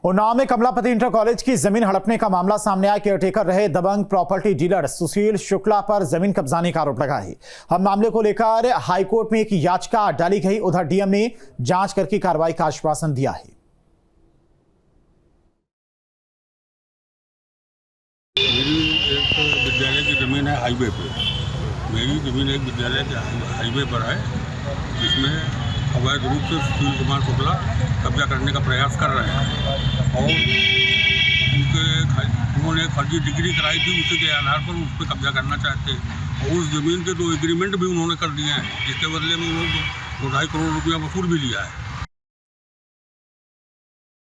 उन्नाव में Kamlapati inter college की जमीन हड़पने का मामला सामने आया। केयरटेकर रहे दबंग प्रॉपर्टी डीलर सुशील शुक्ला पर जमीन कब्जाने का आरोप लगा है। अब मामले को लेकर हाईकोर्ट में एक याचिका डाली गई। उधर डीएम ने जांच करके कार्रवाई का आश्वासन दिया है। मेरी एक विद्यालय की जमीन है हाईवे पे। मेरी जमीन एक विद्यालय के हाईवे पर है, जिसमें अवैध रूप से सुशील कुमार शुक्ला कब्जा करने का प्रयास कर रहे हैं और उन्होंने एक फर्जी डिग्री कराई थी, उसी के आधार पर उस पर कब्जा करना चाहते हैं और उस ज़मीन के 2 एग्रीमेंट भी उन्होंने कर दिए हैं, जिसके बदले में उन्होंने 2.5 करोड़ रुपया वसूल भी लिया है।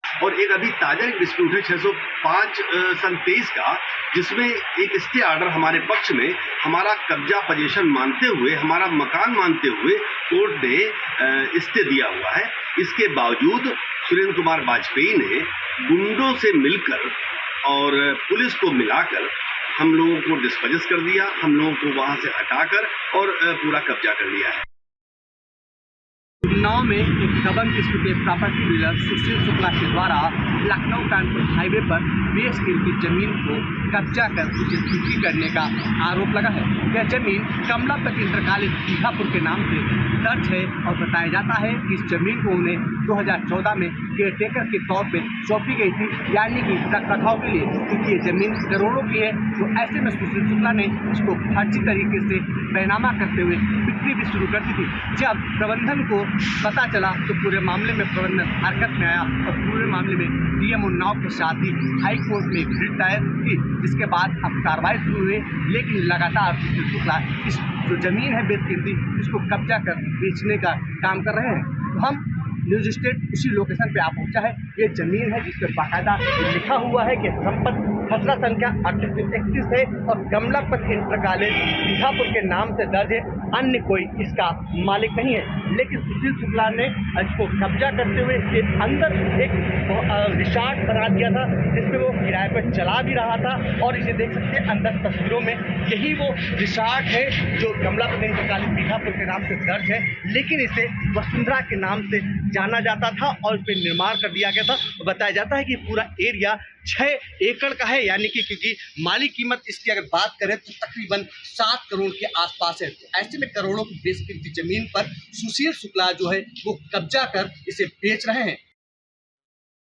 और एक अभी ताजा एक डिस्प्यूट है 605/23 का, जिसमें एक स्टे ऑर्डर हमारे पक्ष में हमारा कब्जा पोजीशन मानते हुए, हमारा मकान मानते हुए कोर्ट ने स्टे दिया हुआ है। इसके बावजूद सुरेंद्र कुमार वाजपेयी ने गुंडों से मिलकर और पुलिस को मिलाकर हम लोगों को डिस्पोजेस कर दिया, हम लोगों को वहां से हटाकर और पूरा कब्जा कर लिया है। उन्नाव में एक दबंग किस्म के प्रॉपर्टी डीलर सुशील शुक्ला के द्वारा लखनऊ कानपुर हाईवे पर बेशकीमती की जमीन को कब्जा कर उसे बिक्री करने का आरोप लगा है। यह जमीन कमलापति इंटर कॉलेज बीघापुर के नाम से दर्ज है और बताया जाता है कि इस जमीन को उन्हें 2014 में केयरटेकर के तौर पे सौंपी गई थी, यानी कि रखरखाव के लिए, क्योंकि ये जमीन करोड़ों की है। तो ऐसे में सुशील शुक्ला ने इसको फर्जी तरीके से बैनामा करते हुए बिक्री भी शुरू कर दी थी। जब प्रबंधन को पता चला तो पूरे मामले में प्रबंधन हरकत में आया और पूरे मामले में डीएम उन्नाव के साथ ही हाई कोर्ट में रिट दायर की, जिसके बाद अब कार्रवाई शुरू हुई। लेकिन लगातार सुशील शुक्ला इस जो जमीन है बेशकीमती, इसको कब्जा कर बेचने का काम कर रहे हैं। तो हम न्यूज स्टेट उसी लोकेशन पे आ पहुंचा है। ये जमीन है जिस पर बाकायदा लिखा हुआ है कि संपत्ति खसरा संख्या 3831 है और कमलापति इंटर कॉलेज बीघापुर के नाम से दर्ज है, अन्य कोई इसका मालिक नहीं है। लेकिन सुशील शुक्ला ने इसको कब्जा करते हुए इसके अंदर एक रिसॉर्ट बना दिया था, जिसमें वो किराए पर चला भी रहा था। और इसे देख सकते हैं अंदर तस्वीरों में, यही वो रिसॉर्ट है जो कमलापति इंटर कॉलेज बीघापुर के नाम से दर्ज है, लेकिन इसे वसुंधरा के नाम से जाना जाता था और इस पर निर्माण कर दिया गया था। बताया जाता है कि पूरा एरिया 6 एकड़ का है, यानी कि क्योंकि माली कीमत इसकी अगर बात करें तो तकरीबन 7 करोड़ के आसपास है। तो ऐसे में करोड़ों की बेशकीमती जमीन पर सुशील शुक्ला जो है वो कब्जा कर इसे बेच रहे हैं।